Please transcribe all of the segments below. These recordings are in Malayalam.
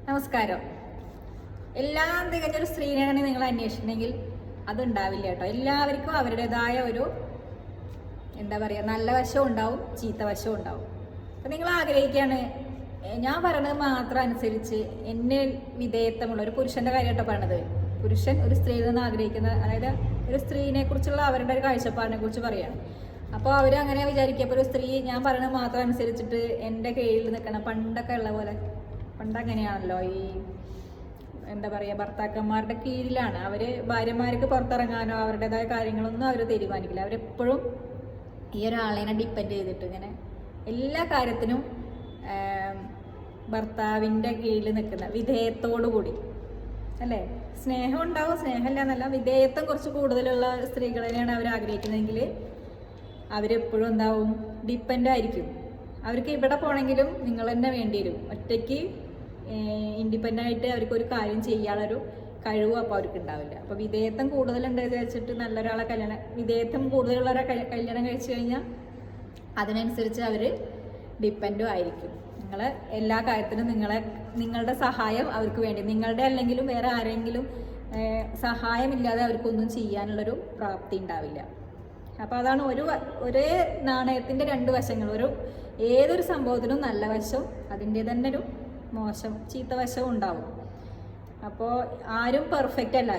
നമസ്കാരം. എല്ലാം തികഞ്ഞൊരു സ്ത്രീനെയാണ് നിങ്ങൾ അന്വേഷിക്കണമെങ്കിൽ അതുണ്ടാവില്ല കേട്ടോ. എല്ലാവർക്കും അവരുടേതായ ഒരു നല്ല വശവും ഉണ്ടാവും, ചീത്ത വശവും ഉണ്ടാവും. അപ്പം നിങ്ങൾ ആഗ്രഹിക്കുകയാണ് ഞാൻ പറയണത് മാത്രം അനുസരിച്ച് എന്നെ വിധേയത്വമുള്ള ഒരു പുരുഷൻ്റെ കാര്യമായിട്ടോ പറയണത്. പുരുഷൻ ഒരു സ്ത്രീയിൽ നിന്ന് ആഗ്രഹിക്കുന്ന, അതായത് ഒരു സ്ത്രീനെ കുറിച്ചുള്ള അവരുടെ ഒരു കാഴ്ചപ്പാടിനെ കുറിച്ച് പറയുകയാണ്. അപ്പോൾ അവരങ്ങനെ വിചാരിക്കുക, ഒരു സ്ത്രീ ഞാൻ പറയണത് മാത്രം അനുസരിച്ചിട്ട് എൻ്റെ കീഴിൽ നിൽക്കണം. പണ്ടൊക്കെ ഉള്ള പോലെ, പണ്ടങ്ങനെയാണല്ലോ, ഈ ഭർത്താക്കന്മാരുടെ കീഴിലാണ് അവർ. ഭാര്യമാർക്ക് പുറത്തിറങ്ങാനോ അവരുടേതായ കാര്യങ്ങളൊന്നും അവർ തീരുമാനിക്കില്ല. അവരെപ്പോഴും ഈ ഒരാളെ ഡിപ്പെൻഡ് ചെയ്തിട്ട് ഇങ്ങനെ എല്ലാ കാര്യത്തിനും ഭർത്താവിൻ്റെ കീഴിൽ നിൽക്കുന്ന വിധേയത്തോടു കൂടി, അല്ലേ? സ്നേഹം ഉണ്ടാവും, സ്നേഹമില്ല എന്നല്ല, വിധേയത്വം കുറച്ച് കൂടുതലുള്ള സ്ത്രീകളെയാണ് അവർ ആഗ്രഹിക്കുന്നതെങ്കിൽ അവരെപ്പോഴും എന്താവും, ഡിപ്പെൻഡ് ആയിരിക്കും. അവർക്ക് ഇവിടെ പോകണമെങ്കിലും നിങ്ങൾ തന്നെ വേണ്ടി വരും. ഒറ്റയ്ക്ക് ഇൻഡിപെൻഡൻ്റ് ആയിട്ട് അവർക്കൊരു കാര്യം ചെയ്യാനുള്ളൊരു കഴിവും അപ്പോൾ അവർക്ക് ഉണ്ടാവില്ല. അപ്പോൾ വിധേയത്വം കൂടുതലുണ്ട് വെച്ചിട്ട് നല്ലൊരാളെ വിധേയത്വം കൂടുതലുള്ളവരെ കല്യാണം കഴിച്ചു കഴിഞ്ഞാൽ അതിനനുസരിച്ച് അവർ ഡിപ്പെൻഡും ആയിരിക്കും. നിങ്ങൾ എല്ലാ കാര്യത്തിനും നിങ്ങളുടെ സഹായം അവർക്ക് വേണ്ടി, നിങ്ങളുടെ അല്ലെങ്കിലും വേറെ ആരെങ്കിലും സഹായമില്ലാതെ അവർക്കൊന്നും ചെയ്യാനുള്ളൊരു പ്രാപ്തി ഉണ്ടാവില്ല. അപ്പോൾ അതാണ് ഒരേ നാണയത്തിൻ്റെ രണ്ട് വശങ്ങൾ. ഏതൊരു സംഭവത്തിനും നല്ല വശം അതിൻ്റെ തന്നെ ഒരു മോശം ചീത്ത വശവും ഉണ്ടാവും. അപ്പോൾ ആരും പെർഫെക്റ്റ് അല്ല.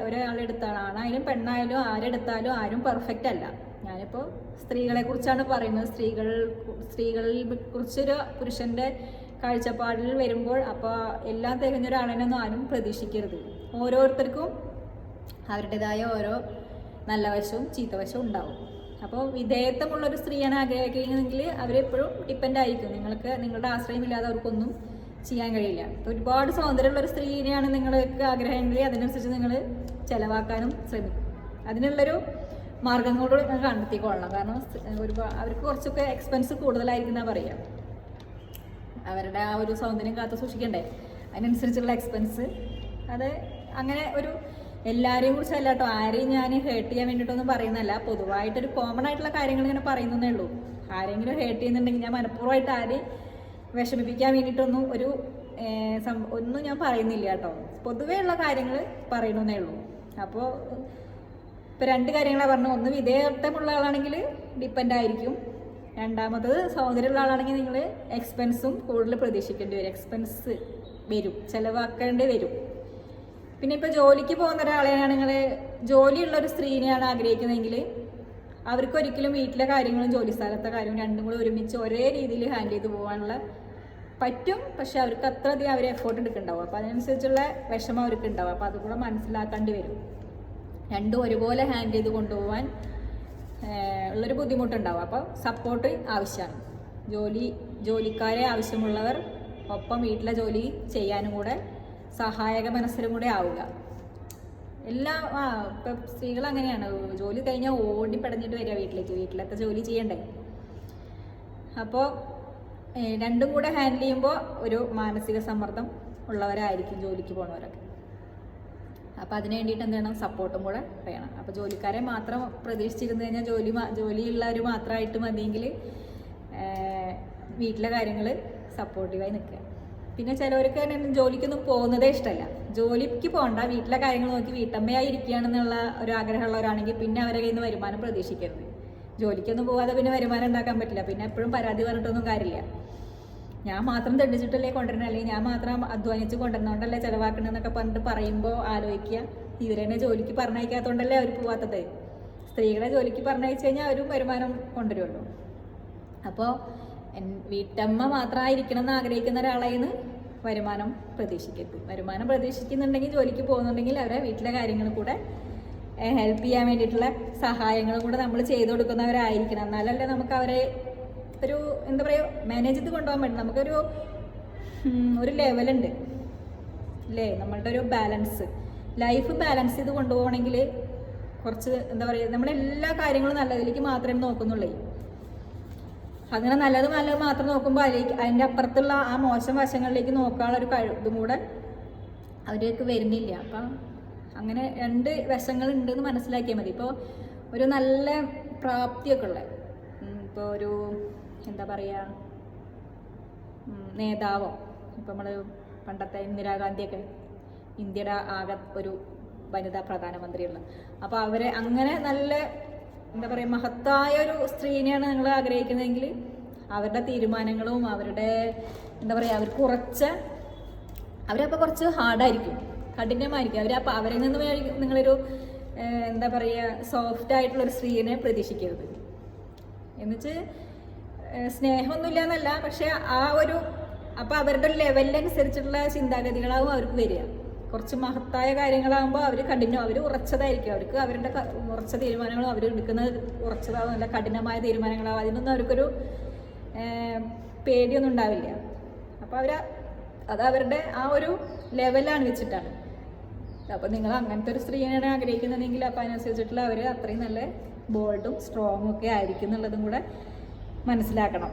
ഒരാളെടുത്താണ്, ആണായാലും പെണ്ണായാലും ആരെടുത്താലും ആരും പെർഫെക്റ്റ് അല്ല. ഞാനിപ്പോൾ സ്ത്രീകളെ കുറിച്ചാണ് പറയുന്നത്. സ്ത്രീകളിൽ കുറിച്ചൊരു പുരുഷൻ്റെ കാഴ്ചപ്പാടിൽ വരുമ്പോൾ അപ്പോൾ എല്ലാം തികഞ്ഞൊരാളെന്നൊന്നും ആരും പ്രതീക്ഷിക്കരുത്. ഓരോരുത്തർക്കും അവരുടേതായ ഓരോ നല്ല വശവും ചീത്ത വശവും ഉണ്ടാവും. അപ്പോൾ വിധേയത്വമുള്ളൊരു സ്ത്രീയാണ് ആഗ്രഹിക്കുന്നതെങ്കിൽ അവരെപ്പോഴും ഡിപ്പെൻഡ് ആയിരിക്കും. നിങ്ങളുടെ ആശ്രയമില്ലാതെ അവർക്കൊന്നും ചെയ്യാൻ കഴിയില്ല. ഒരുപാട് സൗന്ദര്യമുള്ളൊരു സ്ത്രീനെയാണ് നിങ്ങൾക്ക് ആഗ്രഹമെങ്കിൽ അതിനനുസരിച്ച് നിങ്ങൾ ചിലവാക്കാനും ശ്രമിക്കും. അതിനുള്ളൊരു മാർഗങ്ങളോട് നിങ്ങൾ കണ്ടെത്തിക്കൊള്ളണം. കാരണം അവർക്ക് കുറച്ചൊക്കെ എക്സ്പെൻസ് കൂടുതലായിരിക്കും എന്നാണ് പറയുക. അവരുടെ ആ ഒരു സൗന്ദര്യം കാത്തു സൂക്ഷിക്കണ്ടേ, അതിനനുസരിച്ചുള്ള എക്സ്പെൻസ്. അത് അങ്ങനെ എല്ലാവരെയും കുറിച്ചല്ല കേട്ടോ, ആരെയും ഞാൻ ഹേർട്ട് ചെയ്യാൻ വേണ്ടിയിട്ടൊന്നും പറയുന്നതല്ല. പൊതുവായിട്ടൊരു കോമൺ ആയിട്ടുള്ള കാര്യങ്ങൾ ഇങ്ങനെ പറയുന്നതേ ഉള്ളൂ. ആരെങ്കിലും ഹേർട്ട് ചെയ്യുന്നുണ്ടെങ്കിൽ ഞാൻ മനഃപൂർവ്വമായിട്ട് ആരെയും വിഷമിപ്പിക്കാൻ വേണ്ടിയിട്ടൊന്നും ഒന്നും ഞാൻ പറയുന്നില്ല കേട്ടോ. പൊതുവേ ഉള്ള കാര്യങ്ങൾ പറയണമെന്നേ ഉള്ളൂ. അപ്പോൾ ഇപ്പോൾ രണ്ട് കാര്യങ്ങളാണ് പറഞ്ഞു. ഒന്ന്, വിധേയത്വമുള്ള ആളാണെങ്കിൽ ഡിപ്പെൻഡ് ആയിരിക്കും. രണ്ടാമത്തത്, സൗന്ദര്യമുള്ള ആളാണെങ്കിൽ നിങ്ങൾ എക്സ്പെൻസും കൂടുതൽ പ്രതീക്ഷിക്കേണ്ടി വരും. എക്സ്പെൻസ് വരും, ചിലവാക്കേണ്ടി വരും. പിന്നെ ഇപ്പോൾ ജോലിക്ക് പോകുന്ന ഒരാളെയാണ് നിങ്ങൾ, ജോലിയുള്ളൊരു സ്ത്രീനെയാണ് ആഗ്രഹിക്കുന്നതെങ്കിൽ അവർക്കൊരിക്കലും വീട്ടിലെ കാര്യങ്ങളും ജോലി സ്ഥലത്തെ കാര്യവും രണ്ടും കൂടി ഒരുമിച്ച് ഒരേ രീതിയിൽ ഹാൻഡിൽ ചെയ്ത് പോകാനുള്ള പറ്റും. പക്ഷെ അവർക്ക് അത്രയധികം അവർ എഫേർട്ട് എടുക്കുന്നുണ്ടാവും. അപ്പോൾ അതിനനുസരിച്ചുള്ള വിഷമം അവർക്ക് ഉണ്ടാവും. അപ്പോൾ അതുകൂടെ മനസ്സിലാക്കേണ്ടി വരും. രണ്ടും ഒരുപോലെ ഹാൻഡിൽ ചെയ്ത് കൊണ്ടുപോകാൻ ഉള്ളൊരു ബുദ്ധിമുട്ടുണ്ടാവും. അപ്പോൾ സപ്പോർട്ട് ആവശ്യമാണ്. ജോലിക്കാരെ ആവശ്യമുള്ളവർ ഒപ്പം വീട്ടിലെ ജോലി ചെയ്യാനും കൂടെ സഹായക മനസ്സിലും കൂടെ ആവുക. ഇപ്പം സ്ത്രീകൾ അങ്ങനെയാണ്, ജോലി കഴിഞ്ഞാൽ ഓടി പടഞ്ഞിട്ട് വരിക വീട്ടിലത്തെ ജോലി ചെയ്യണ്ടേ. അപ്പോൾ രണ്ടും കൂടെ ഹാൻഡിൽ ചെയ്യുമ്പോൾ ഒരു മാനസിക സമ്മർദ്ദം ഉള്ളവരായിരിക്കും ജോലിക്ക് പോകുന്നവരൊക്കെ. അപ്പോൾ അതിന് വേണ്ടിയിട്ട് എന്ത് വേണം, സപ്പോർട്ടും കൂടെ വേണം. അപ്പോൾ ജോലിക്കാരെ മാത്രം പ്രതീക്ഷിച്ചിരുന്നു കഴിഞ്ഞാൽ ജോലിയുള്ളവർ മാത്രമായിട്ട് മതിയെങ്കിൽ വീട്ടിലെ കാര്യങ്ങൾ സപ്പോർട്ടീവായി നിൽക്കുക. പിന്നെ ചിലവർക്ക് തന്നെ ജോലിക്കൊന്നും പോകുന്നതേ ഇഷ്ടമല്ല. ജോലിക്ക് പോകണ്ട, വീട്ടിലെ കാര്യങ്ങൾ നോക്കി വീട്ടമ്മയായി ഇരിക്കുകയാണെന്നുള്ള ഒരു ആഗ്രഹമുള്ളവരാണെങ്കിൽ പിന്നെ അവരെ കയ്യിൽ നിന്ന് വരുമാനം പ്രതീക്ഷിക്കരുത്. ജോലിക്കൊന്നും പോകാതെ പിന്നെ വരുമാനം ഉണ്ടാക്കാൻ പറ്റില്ല. പിന്നെ എപ്പോഴും പരാതി പറഞ്ഞിട്ടൊന്നും കാര്യമില്ല. ഞാൻ മാത്രം തെണ്ടിച്ചിട്ടല്ലേ കൊണ്ടുവരണം, അല്ലെങ്കിൽ ഞാൻ മാത്രം അധ്വാനിച്ച് കൊണ്ടുവരണോണ്ടല്ലേ ചിലവാക്കണമെന്നൊക്കെ പറഞ്ഞിട്ട് പറയുമ്പോൾ ആലോചിക്കുക, ഇവരെന്നെ ജോലിക്ക് പറഞ്ഞയക്കാത്തതുകൊണ്ടല്ലേ അവർ പോവാത്തത്. സ്ത്രീകളെ ജോലിക്ക് പറഞ്ഞയച്ചു കഴിഞ്ഞാൽ അവരും വരുമാനം കൊണ്ടുവരുമല്ലോ. അപ്പോൾ വീട്ടമ്മ മാത്രമായിരിക്കണം എന്ന് ആഗ്രഹിക്കുന്ന ഒരാളായി നിന്ന് വരുമാനം പ്രതീക്ഷിക്കരുത്. വരുമാനം പ്രതീക്ഷിക്കുന്നുണ്ടെങ്കിൽ, ജോലിക്ക് പോകുന്നുണ്ടെങ്കിൽ അവരെ വീട്ടിലെ കാര്യങ്ങൾ കൂടെ ഹെൽപ്പ് ചെയ്യാൻ വേണ്ടിയിട്ടുള്ള സഹായങ്ങളും കൂടെ നമ്മൾ ചെയ്തു കൊടുക്കുന്നവരായിരിക്കണം. എന്നാലല്ലേ നമുക്ക് അവരെ മാനേജ് ചെയ്ത് കൊണ്ടുപോകാൻ പറ്റും. നമുക്കൊരു ലെവലുണ്ട് അല്ലേ, നമ്മളുടെ ഒരു ബാലൻസ്, ലൈഫ് ബാലൻസ് ചെയ്ത് കൊണ്ടുപോകണമെങ്കിൽ കുറച്ച് നമ്മളെല്ലാ കാര്യങ്ങളും നല്ലതിലേക്ക് മാത്രമേ നോക്കുന്നുള്ളൂ. അങ്ങനെ നല്ലത് മാത്രം നോക്കുമ്പോൾ അതിൻ്റെ അപ്പുറത്തുള്ള ആ മോശം വശങ്ങളിലേക്ക് നോക്കാനുള്ള ഒരു കഴിവും കൂടെ അവർക്ക് വരുന്നില്ല. അപ്പം അങ്ങനെ രണ്ട് വശങ്ങളുണ്ടെന്ന് മനസ്സിലാക്കിയാൽ മതി. ഇപ്പോൾ ഒരു നല്ല പ്രാപ്തിയൊക്കെ ഉള്ള, ഇപ്പോൾ ഒരു നേതാവോ, ഇപ്പം നമ്മൾ പണ്ടത്തെ ഇന്ദിരാഗാന്ധിയൊക്കെ, ഇന്ത്യയുടെ ആകെ ഒരു വനിതാ പ്രധാനമന്ത്രിയുള്ള. അപ്പോൾ അവരെ അങ്ങനെ നല്ല എന്താ പറയുക മഹത്തായ ഒരു സ്ത്രീനെയാണ് നിങ്ങൾ ആഗ്രഹിക്കുന്നതെങ്കിൽ അവരുടെ തീരുമാനങ്ങളും അവരുടെ എന്താ പറയുക അവരപ്പോൾ കുറച്ച് ഹാർഡായിരിക്കും, കഠിനമായിരിക്കും. അവരപ്പോൾ അവരിൽ നിന്ന് നിങ്ങളൊരു എന്താ പറയുക സോഫ്റ്റ് ആയിട്ടുള്ളൊരു സ്ത്രീനെ പ്രതീക്ഷിക്കരുത്. എന്നുവെച്ച് സ്നേഹമൊന്നുമില്ല എന്നല്ല, പക്ഷെ ആ ഒരു അപ്പോൾ അവരുടെ ഒരു ലെവലിനനുസരിച്ചുള്ള ചിന്താഗതികളാവും അവർക്ക് വരിക. കുറച്ച് മഹത്തായ കാര്യങ്ങളാകുമ്പോൾ അവർ ഉറച്ചതായിരിക്കും. അവർക്ക് അവരുടെ ഉറച്ച തീരുമാനങ്ങളും അവർ എടുക്കുന്നത് ഉറച്ചതാവും, നല്ല കഠിനമായ തീരുമാനങ്ങളാവും. അതിനൊന്നും അവർക്കൊരു പേടിയൊന്നും ഉണ്ടാവില്ല. അപ്പോൾ അത് അവരുടെ ആ ഒരു ലെവലാണ് വെച്ചിട്ടാണ്. അപ്പോൾ നിങ്ങൾ അങ്ങനത്തെ ഒരു സ്ത്രീയാണ് ആഗ്രഹിക്കുന്നതെങ്കിൽ അപ്പോൾ അതിനനുസരിച്ചിട്ടുള്ള അവർ അത്രയും നല്ല ബോൾഡും സ്ട്രോങ്ങും ഒക്കെ ആയിരിക്കും എന്നുള്ളതും കൂടെ മനസ്സിലാക്കണം.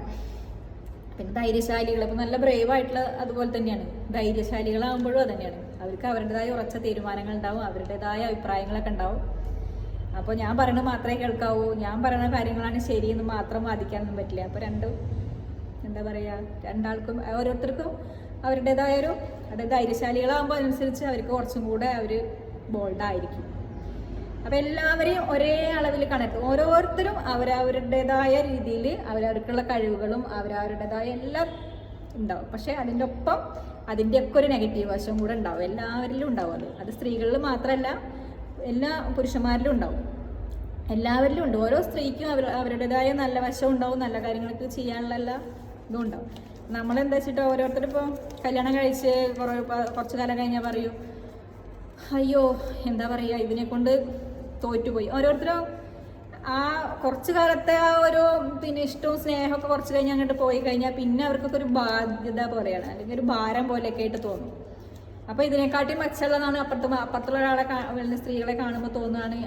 പിന്നെ ധൈര്യശാലികൾ, ഇപ്പോൾ നല്ല ബ്രേവായിട്ടുള്ള അതുപോലെ തന്നെയാണ്. ധൈര്യശാലികളാകുമ്പോഴും അത് തന്നെയാണ്. അവർക്ക് അവരുടേതായ ഉറച്ച തീരുമാനങ്ങൾ ഉണ്ടാവും, അവരുടേതായ അഭിപ്രായങ്ങളൊക്കെ ഉണ്ടാവും. അപ്പോൾ ഞാൻ പറയുന്നത് മാത്രമേ കേൾക്കാവൂ, ഞാൻ പറയുന്ന കാര്യങ്ങളാണ് ശരിയെന്ന് മാത്രം വാദിക്കാനൊന്നും പറ്റില്ല. അപ്പോൾ എന്താ പറയുക, രണ്ടാൾക്കും ഓരോരുത്തർക്കും അവരുടേതായൊരു, അതായത് ധൈര്യശാലികളാകുമ്പോൾ അതനുസരിച്ച് അവർക്ക് കുറച്ചും കൂടെ അവർ ബോൾഡായിരിക്കും. അപ്പോൾ എല്ലാവരെയും ഒരേ അളവിൽ കണക്ട്, ഓരോരുത്തരും അവരവരുടേതായ രീതിയിൽ അവരവർക്കുള്ള കഴിവുകളും അവരവരുടേതായ എല്ലാം ഉണ്ടാവും. പക്ഷേ അതിൻ്റെ ഒപ്പം അതിൻ്റെയൊക്കെ ഒരു നെഗറ്റീവ് വശം കൂടെ ഉണ്ടാവും, എല്ലാവരിലും ഉണ്ടാവും. അത് സ്ത്രീകളിൽ മാത്രമല്ല, എല്ലാ പുരുഷന്മാരിലും ഉണ്ടാവും, എല്ലാവരിലും ഉണ്ട്. ഓരോ സ്ത്രീക്കും അവരുടേതായ നല്ല വശം ഉണ്ടാവും, നല്ല കാര്യങ്ങളൊക്കെ ചെയ്യാനുള്ള എല്ലാ ഇതും ഉണ്ടാവും. നമ്മളെന്താ വെച്ചിട്ട് ഓരോരുത്തരും ഇപ്പോൾ കല്യാണം കഴിച്ച് കുറച്ച് കാലം കഴിഞ്ഞാൽ പറയും, അയ്യോ എന്താ പറയുക ഇതിനെ കൊണ്ട് തോറ്റുപോയി. ഓരോരുത്തരും ആ കുറച്ച് കാലത്തെ ആ ഒരു ഇഷ്ടവും സ്നേഹമൊക്കെ കുറച്ച് കഴിഞ്ഞ് അങ്ങോട്ട് പോയി കഴിഞ്ഞാൽ പിന്നെ അവർക്കൊക്കെ ഒരു ബാധ്യത പോലെയാണ്, അല്ലെങ്കിൽ ഒരു ഭാരം പോലെയൊക്കെ ആയിട്ട് തോന്നും. അപ്പോൾ ഇതിനെക്കാട്ടി മെച്ചമുള്ളതാണ് അപ്പുറത്തുള്ള ഒരാളെ സ്ത്രീകളെ കാണുമ്പോൾ തോന്നുകയാണ്,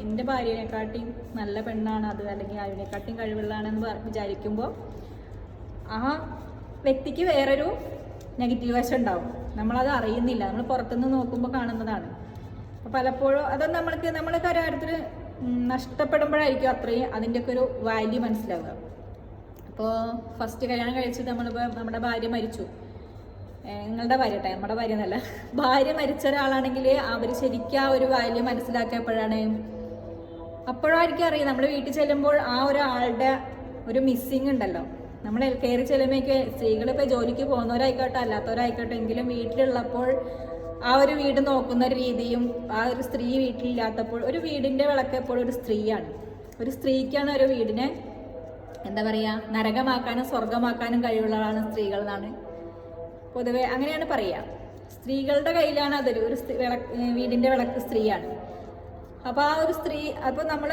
എൻ്റെ ഭാര്യനെക്കാട്ടിയും നല്ല പെണ്ണാണ് അത്, അല്ലെങ്കിൽ അതിനെക്കാട്ടിയും കഴിവുള്ളതാണെന്ന് വിചാരിക്കുമ്പോൾ ആ വ്യക്തിക്ക് വേറൊരു നെഗറ്റീവ് വശം ഉണ്ടാവും. നമ്മളത് അറിയുന്നില്ല, നമ്മൾ പുറത്തുനിന്ന് നോക്കുമ്പോൾ കാണുന്നതാണ്. അപ്പോൾ പലപ്പോഴും അതൊന്നും നമ്മളൊക്കെ ഒരാടത്തിൽ നഷ്ടപ്പെടുമ്പോഴായിരിക്കും അത്രയും അതിൻ്റെയൊക്കെ ഒരു വാല്യൂ മനസ്സിലാവുക. അപ്പോൾ ഫസ്റ്റ് കല്യാണം കഴിച്ചിട്ട് നമ്മളിപ്പോൾ നമ്മുടെ ഭാര്യ മരിച്ചു, നിങ്ങളുടെ ഭാര്യ കേട്ടോ, നമ്മുടെ ഭാര്യ എന്നല്ല, ഭാര്യ മരിച്ച ഒരാളാണെങ്കിൽ അവർ ശരിക്കും ആ ഒരു വാല്യൂ മനസ്സിലാക്കിയപ്പോഴാണ്, അപ്പോഴായിരിക്കും അറിയാം നമ്മൾ വീട്ടിൽ ചെല്ലുമ്പോൾ ആ ഒരാളുടെ ഒരു മിസ്സിങ് ഉണ്ടല്ലോ. നമ്മൾ കയറി ചെല്ലുമ്പോഴേക്ക് സ്ത്രീകളിപ്പോൾ ജോലിക്ക് പോകുന്നവരായിക്കോട്ടെ അല്ലാത്തവരായിക്കോട്ടെ എങ്കിലും വീട്ടിലുള്ളപ്പോൾ ആ ഒരു വീട് നോക്കുന്ന ഒരു രീതിയും ആ ഒരു സ്ത്രീ വീട്ടിലില്ലാത്തപ്പോൾ, ഒരു വീടിൻ്റെ വിളക്ക് എപ്പോഴും ഒരു സ്ത്രീയാണ്. ഒരു സ്ത്രീക്കാണ് ഒരു വീടിനെ എന്താ പറയുക നരകമാക്കാനും സ്വർഗമാക്കാനും കഴിവുള്ളതാണ് സ്ത്രീകൾ എന്നാണ് പൊതുവെ അങ്ങനെയാണ് പറയുക. സ്ത്രീകളുടെ കയ്യിലാണ് അതൊരു വീടിൻ്റെ വിളക്ക് സ്ത്രീയാണ്. അപ്പോൾ ആ ഒരു സ്ത്രീ, അപ്പോൾ നമ്മൾ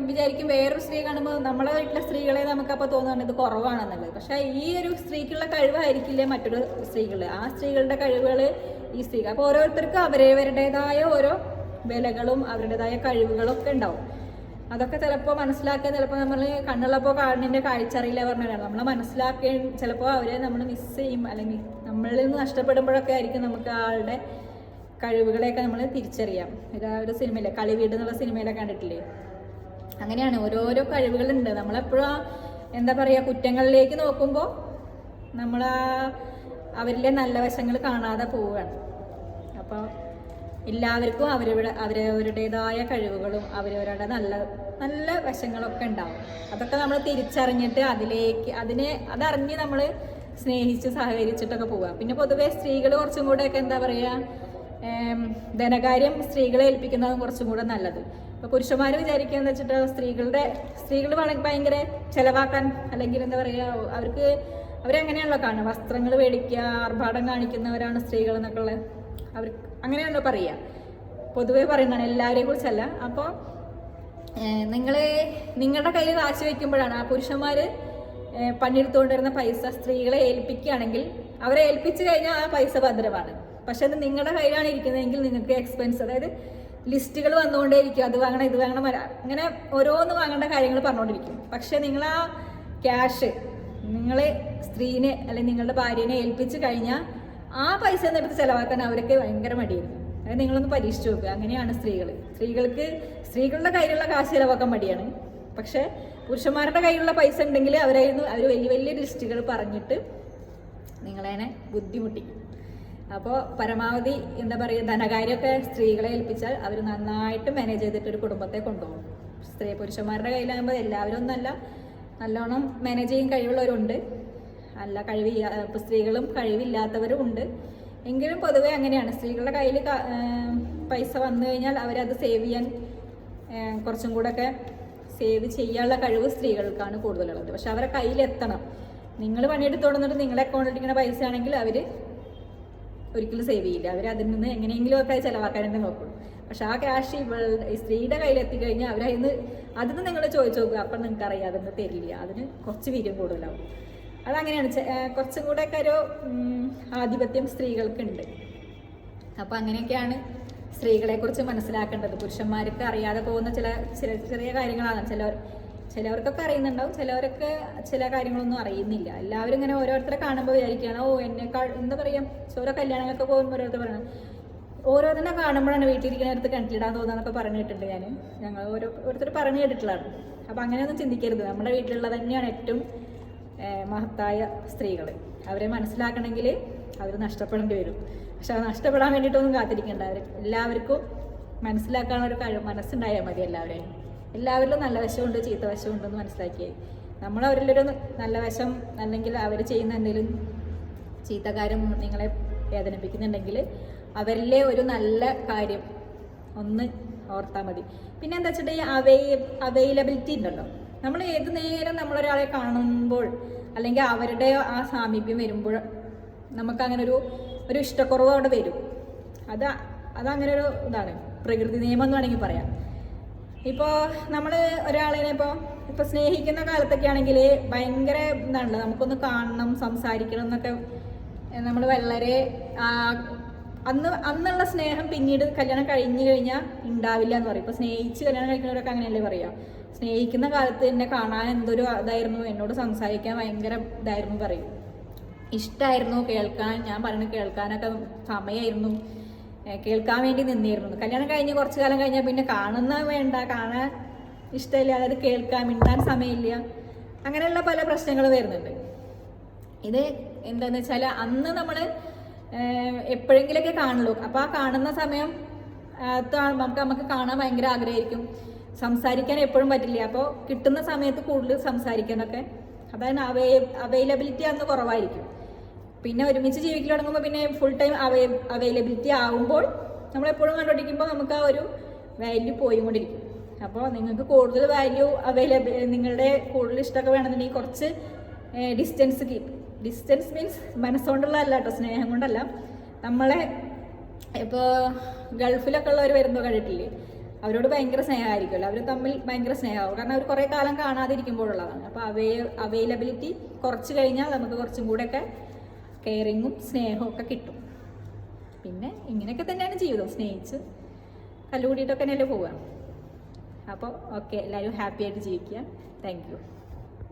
വിചാരിക്കും വേറൊരു സ്ത്രീ കാണുമ്പോൾ നമ്മളെ വീട്ടിലെ സ്ത്രീകളെ നമുക്കപ്പോൾ തോന്നുന്നുണ്ട് ഇത് കുറവാണെന്നുള്ളത്. പക്ഷേ ഈ ഒരു സ്ത്രീക്കുള്ള കഴിവായിരിക്കില്ലേ മറ്റൊരു സ്ത്രീകൾ, ആ സ്ത്രീകളുടെ കഴിവുകൾ ഈ സ്ത്രീകൾ. അപ്പോൾ ഓരോരുത്തർക്കും അവരവരുടേതായ ഓരോ വിലകളും അവരുടേതായ കഴിവുകളും ഒക്കെ ഉണ്ടാവും. അതൊക്കെ ചിലപ്പോൾ മനസ്സിലാക്കാൻ ചിലപ്പോൾ നമ്മൾ കണ്ണുള്ളപ്പോൾ കാണിൻ്റെ കാഴ്ച അറിയില്ല പറഞ്ഞാൽ നമ്മൾ മനസ്സിലാക്കാൻ ചിലപ്പോൾ അവരെ നമ്മൾ മിസ് ചെയ്യും, അല്ലെങ്കിൽ നമ്മളിൽ നിന്ന് നഷ്ടപ്പെടുമ്പോഴൊക്കെ ആയിരിക്കും നമുക്ക് ആളുടെ കഴിവുകളെയൊക്കെ നമ്മൾ തിരിച്ചറിയാം. ഇതാ ഒരു സിനിമയിലെ കളിവീട് എന്നുള്ള സിനിമയിലൊക്കെ കണ്ടിട്ടില്ലേ, അങ്ങനെയാണ് ഓരോരോ കഴിവുകളുണ്ട്. നമ്മളെപ്പോഴും എന്താ പറയുക കുറ്റങ്ങളിലേക്ക് നോക്കുമ്പോൾ നമ്മൾ അവരിലെ നല്ല വശങ്ങൾ കാണാതെ പോവുകയാണ്. അപ്പോൾ എല്ലാവർക്കും അവരവരുടേതായ കഴിവുകളും അവരവരുടെ നല്ല നല്ല വശങ്ങളൊക്കെ ഉണ്ടാവും. അതൊക്കെ നമ്മൾ തിരിച്ചറിഞ്ഞിട്ട് അതറിഞ്ഞ് നമ്മൾ സ്നേഹിച്ച് സഹകരിച്ചിട്ടൊക്കെ പോവുക. പിന്നെ പൊതുവെ സ്ത്രീകൾ കുറച്ചും കൂടെയൊക്കെ എന്താ പറയുക ധനകാര്യം സ്ത്രീകളെ ഏൽപ്പിക്കുന്നതും കുറച്ചും കൂടെ നല്ലത്. ഇപ്പോൾ പുരുഷന്മാർ വിചാരിക്കുക വെച്ചിട്ട് സ്ത്രീകൾ ഭയങ്കര ചിലവാക്കാൻ, അല്ലെങ്കിൽ എന്താ പറയുക അവരെങ്ങനെയാണല്ലോ കാണുക, വസ്ത്രങ്ങൾ മേടിക്കുക, ആർഭാടം കാണിക്കുന്നവരാണ് സ്ത്രീകൾ എന്നൊക്കെ ഉള്ളത് അങ്ങനെയാണല്ലോ പറയുക, പൊതുവേ പറയുന്നതാണ്, എല്ലാവരെയും കുറിച്ചല്ല. അപ്പോൾ നിങ്ങളുടെ കയ്യിൽ കാശ് വയ്ക്കുമ്പോഴാണ് ആ പുരുഷന്മാർ പണിയെടുത്തുകൊണ്ടിരുന്ന പൈസ സ്ത്രീകളെ ഏൽപ്പിക്കുകയാണെങ്കിൽ അവരെ ഏൽപ്പിച്ചു കഴിഞ്ഞാൽ ആ പൈസ ഭദ്രമാണ്. പക്ഷെ അത് നിങ്ങളുടെ കയ്യിലാണ് ഇരിക്കുന്നതെങ്കിൽ നിങ്ങൾക്ക് എക്സ്പെൻസ്, അതായത് ലിസ്റ്റുകൾ വന്നുകൊണ്ടേയിരിക്കും, അത് വാങ്ങണം ഇത് വാങ്ങണം അങ്ങനെ ഓരോന്ന് വാങ്ങേണ്ട കാര്യങ്ങൾ പറഞ്ഞുകൊണ്ടിരിക്കും. പക്ഷെ നിങ്ങൾ ആ ക്യാഷ് നിങ്ങളെ സ്ത്രീനെ അല്ലെങ്കിൽ നിങ്ങളുടെ ഭാര്യനെ ഏൽപ്പിച്ച് കഴിഞ്ഞാൽ ആ പൈസ എന്നെടുത്ത് ചിലവാക്കാൻ അവരൊക്കെ ഭയങ്കര മടിയായിരുന്നു. അതായത് നിങ്ങളൊന്ന് പരീക്ഷിച്ച് നോക്കുക. അങ്ങനെയാണ് സ്ത്രീകളുടെ കയ്യിലുള്ള കാശ് ചിലവാക്കാൻ മടിയാണ്. പക്ഷെ പുരുഷന്മാരുടെ കയ്യിലുള്ള പൈസ ഉണ്ടെങ്കിൽ അവർ വലിയ വലിയ ലിസ്റ്റുകൾ പറഞ്ഞിട്ട് നിങ്ങളതിനെ ബുദ്ധിമുട്ടിക്കും. അപ്പോൾ പരമാവധി എന്താ പറയുക, ധനകാര്യമൊക്കെ സ്ത്രീകളെ ഏൽപ്പിച്ചാൽ അവർ നന്നായിട്ട് മാനേജ് ചെയ്തിട്ട് ഒരു കുടുംബത്തെ കൊണ്ടുപോകും. പുരുഷന്മാരുടെ കയ്യിലാകുമ്പോൾ എല്ലാവരും ഒന്നല്ല, നല്ലോണം മാനേജ് ചെയ്യാൻ കഴിവുള്ളവരുണ്ട്, അല്ല ഇപ്പോൾ സ്ത്രീകളും കഴിവില്ലാത്തവരും ഉണ്ട്. എങ്കിലും പൊതുവെ അങ്ങനെയാണ്, സ്ത്രീകളുടെ കയ്യിൽ പൈസ വന്നു കഴിഞ്ഞാൽ അവരത് സേവ് ചെയ്യാൻ കുറച്ചും കൂടെ ഒക്കെ സേവ് ചെയ്യാനുള്ള കഴിവ് സ്ത്രീകൾക്കാണ് കൂടുതലുള്ളത്. പക്ഷെ അവരെ കയ്യിലെത്തണം. നിങ്ങൾ പണിയെടുത്ത് തുടങ്ങിട്ട് നിങ്ങളെ അക്കൗണ്ടിലിരിക്കുന്ന പൈസ ആണെങ്കിൽ അവർ ഒരിക്കലും സേവ് ചെയ്യില്ല. അവർ അതിൽ നിന്ന് എങ്ങനെയെങ്കിലും ഒക്കെ ചിലവാക്കാനെന്ന് നോക്കുള്ളൂ. പക്ഷെ ആ ക്യാഷ് ഈ സ്ത്രീയുടെ കയ്യിലെത്തിക്കഴിഞ്ഞാൽ അതിന് നിങ്ങൾ ചോദിച്ചു നോക്കുക, അപ്പം നിങ്ങൾക്ക് അറിയാം അതൊന്നും തരില്ല. അതിന് കുറച്ച് വീര്യം കൂടുതലാവും. അതങ്ങനെയാണ്, കുറച്ചും കൂടെ ഒക്കെ ഒരു ആധിപത്യം സ്ത്രീകൾക്കുണ്ട്. അപ്പോൾ അങ്ങനെയൊക്കെയാണ് സ്ത്രീകളെക്കുറിച്ച് മനസ്സിലാക്കേണ്ടത്. പുരുഷന്മാർക്ക് അറിയാതെ പോകുന്ന ചെറിയ കാര്യങ്ങളാണ്. ചിലവർക്കൊക്കെ അറിയുന്നുണ്ടാവും, ചിലവരൊക്കെ ചില കാര്യങ്ങളൊന്നും അറിയുന്നില്ല. എല്ലാവരും ഇങ്ങനെ ഓരോരുത്തരെ കാണുമ്പോൾ വിചാരിക്കുകയാണ്, എന്നെക്കാൾ എന്താ പറയുക, ഓരോ കല്യാണങ്ങളൊക്കെ പോകുമ്പോൾ ഓരോരുത്തർ പറയണം, ഓരോരുത്തരെ കാണുമ്പോഴാണ് വീട്ടിലിരിക്കുന്നവർക്ക് കിണറ്റിലിടാൻ തോന്നുന്നതൊക്കെ പറഞ്ഞു കേട്ടിട്ടുണ്ട്. ഞങ്ങൾ ഓരോരുത്തർ പറഞ്ഞു കേട്ടിട്ടുള്ളതാണ്. അപ്പോൾ അങ്ങനെയൊന്നും ചിന്തിക്കരുത്. നമ്മുടെ വീട്ടിലുള്ളത് തന്നെയാണ് ഏറ്റവും മഹത്തായ സ്ത്രീകൾ. അവരെ മനസ്സിലാക്കണമെങ്കിൽ അവർ നഷ്ടപ്പെടേണ്ടി വരും. പക്ഷെ അത് നഷ്ടപ്പെടാൻ വേണ്ടിയിട്ടൊന്നും കാത്തിരിക്കേണ്ട. എല്ലാവർക്കും മനസ്സിലാക്കാനുള്ള മനസ്സുണ്ടായാൽ മതി. എല്ലാവരിലും നല്ല വശമുണ്ട്, ചീത്ത വശമുണ്ടെന്ന് മനസ്സിലാക്കിയാൽ നമ്മളവരിലൊരു നല്ല വശം, അല്ലെങ്കിൽ അവർ ചെയ്യുന്ന എന്തെങ്കിലും ചീത്ത കാര്യം നിങ്ങളെ വേദനിപ്പിക്കുന്നുണ്ടെങ്കിൽ അവരിലെ ഒരു നല്ല കാര്യം ഒന്ന് ഓർത്താൽ മതി. പിന്നെ എന്താ വെച്ചിട്ടുണ്ടെങ്കിൽ അവൈലബിലിറ്റി ഉണ്ടല്ലോ. നമ്മൾ ഏത് നേരം നമ്മളൊരാളെ കാണുമ്പോൾ അല്ലെങ്കിൽ അവരുടെ ആ സാമീപ്യം വരുമ്പോൾ നമുക്കങ്ങനെ ഒരു ഇഷ്ടക്കുറവ് അവിടെ വരും. അതങ്ങനെ ഒരു ഇതാണ്, പ്രകൃതി നിയമം എന്ന് വേണമെങ്കിൽ പറയാം. ഇപ്പോൾ നമ്മൾ ഒരാളെ ഇപ്പോൾ സ്നേഹിക്കുന്ന കാലത്തൊക്കെ ആണെങ്കിൽ ഭയങ്കര ഇതാണല്ലോ, നമുക്കൊന്ന് കാണണം, സംസാരിക്കണം എന്നൊക്കെ നമ്മൾ വളരെ അന്നുള്ള സ്നേഹം പിന്നീട് കല്യാണം കഴിഞ്ഞു കഴിഞ്ഞാൽ ഉണ്ടാവില്ല എന്ന് പറയും. ഇപ്പോൾ സ്നേഹിച്ച് കല്യാണം കഴിക്കുന്നവരൊക്കെ അങ്ങനെയല്ലേ പറയുക. സ്നേഹിക്കുന്ന കാലത്ത് എന്നെ കാണാൻ എന്തൊരു ഇതായിരുന്നു, എന്നോട് സംസാരിക്കാൻ ഭയങ്കര ഇതായിരുന്നു പറയും, ഇഷ്ടമായിരുന്നു കേൾക്കാൻ, ഞാൻ പറയുന്നത് കേൾക്കാനൊക്കെ സമയമായിരുന്നു, കേൾക്കാൻ വേണ്ടി നിന്നിരുന്നു. കല്യാണം കഴിഞ്ഞ് കുറച്ച് കാലം കഴിഞ്ഞാൽ പിന്നെ കാണാൻ ഇഷ്ടമില്ല, അതായത് കേൾക്കാൻ മിണ്ടാൻ സമയമില്ല, അങ്ങനെയുള്ള പല പ്രശ്നങ്ങൾ വരുന്നുണ്ട്. ഇത് എന്താണെന്ന് വെച്ചാൽ അന്ന് നമ്മൾ എപ്പോഴെങ്കിലൊക്കെ കാണുള്ളൂ. അപ്പോൾ ആ കാണുന്ന സമയം നമുക്ക് കാണാൻ ഭയങ്കര ആഗ്രഹമായിരിക്കും, സംസാരിക്കാൻ എപ്പോഴും പറ്റില്ല. അപ്പോൾ കിട്ടുന്ന സമയത്ത് കൂടുതൽ സംസാരിക്കാനൊക്കെ, അതായത് അവൈലബിലിറ്റി അന്ന് കുറവായിരിക്കും. പിന്നെ ഒരുമിച്ച് ജീവിക്കൽ തുടങ്ങുമ്പോൾ പിന്നെ ഫുൾ ടൈം അവൈലബിലിറ്റി ആകുമ്പോൾ നമ്മളെപ്പോഴും കണ്ടുകൊണ്ടിരിക്കുമ്പോൾ നമുക്ക് ആ ഒരു വാല്യൂ പോയിക്കൊണ്ടിരിക്കും. അപ്പോൾ നിങ്ങൾക്ക് കൂടുതൽ വാല്യൂ നിങ്ങളുടെ കൂടുതൽ ഇഷ്ടമൊക്കെ വേണമെന്നുണ്ടെങ്കിൽ കുറച്ച് ഡിസ്റ്റൻസ് മീൻസ് മനസ്സുകൊണ്ടുള്ള അല്ല കേട്ടോ, സ്നേഹം കൊണ്ടല്ല. നമ്മളെ ഇപ്പോൾ ഗൾഫിലൊക്കെ ഉള്ളവർ വരുമ്പോൾ കണ്ടിട്ടില്ലേ, അവരോട് ഭയങ്കര സ്നേഹമായിരിക്കുമല്ലോ, അവർ തമ്മിൽ ഭയങ്കര സ്നേഹമാവും. കാരണം അവർ കുറേ കാലം കാണാതിരിക്കുമ്പോഴുള്ളതാണ്. അപ്പോൾ അവൈലബിലിറ്റി കുറച്ച് കഴിഞ്ഞാൽ നമുക്ക് കുറച്ചും കൂടെയൊക്കെ കെയറിങ്ങും സ്നേഹവും ഒക്കെ കിട്ടും. പിന്നെ ഇങ്ങനെയൊക്കെ തന്നെയാണ് ജീവിതം, സ്നേഹിച്ച് കല്ലുകൂടിയിട്ടൊക്കെ തന്നെയല്ലേ പോവുക. അപ്പോൾ ഓക്കെ, എല്ലാവരും ഹാപ്പി ആയിട്ട് ജീവിക്കുക. Thank you.